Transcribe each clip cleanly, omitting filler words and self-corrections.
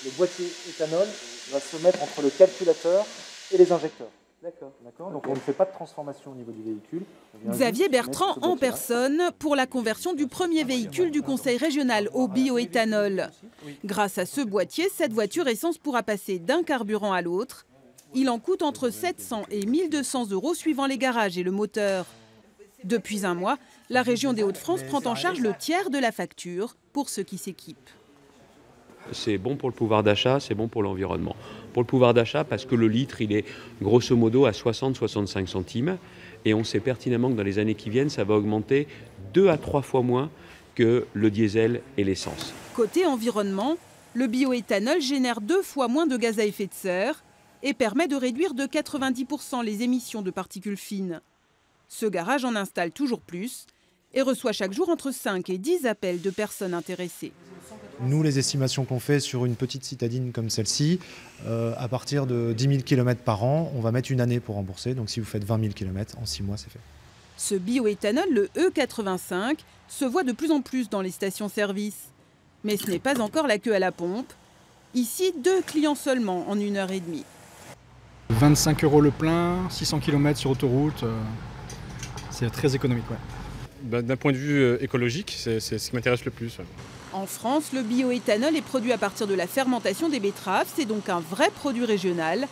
le boîtier éthanol va se mettre entre le calculateur et les injecteurs. D'accord. Donc on ne fait pas de transformation au niveau du véhicule. Xavier Bertrand en personne pour la conversion du premier véhicule du conseil régional au bioéthanol. Grâce à ce boîtier, cette voiture essence pourra passer d'un carburant à l'autre. Il en coûte entre 700 et 1200 € suivant les garages et le moteur. Depuis un mois, la région des Hauts-de-France prend en charge le tiers de la facture pour ceux qui s'équipent. C'est bon pour le pouvoir d'achat, c'est bon pour l'environnement. Pour le pouvoir d'achat, parce que le litre, il est grosso modo à 60-65 centimes. Et on sait pertinemment que dans les années qui viennent, ça va augmenter 2 à 3 fois moins que le diesel et l'essence. Côté environnement, le bioéthanol génère 2 fois moins de gaz à effet de serre et permet de réduire de 90% les émissions de particules fines. Ce garage en installe toujours plus et reçoit chaque jour entre 5 et 10 appels de personnes intéressées. Nous, les estimations qu'on fait sur une petite citadine comme celle-ci, à partir de 10 000 km par an, on va mettre une année pour rembourser. Donc si vous faites 20 000 km, en 6 mois, c'est fait. Ce bioéthanol, le E85, se voit de plus en plus dans les stations-service. Mais ce n'est pas encore la queue à la pompe. Ici, 2 clients seulement en 1h30. 25 € le plein, 600 km sur autoroute, c'est très économique. Ouais. D'un point de vue écologique, c'est ce qui m'intéresse le plus. Ouais. En France, le bioéthanol est produit à partir de la fermentation des betteraves. C'est donc un vrai produit régional.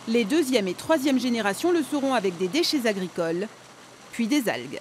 Les 2e et 3e générations le seront avec des déchets agricoles, puis des algues.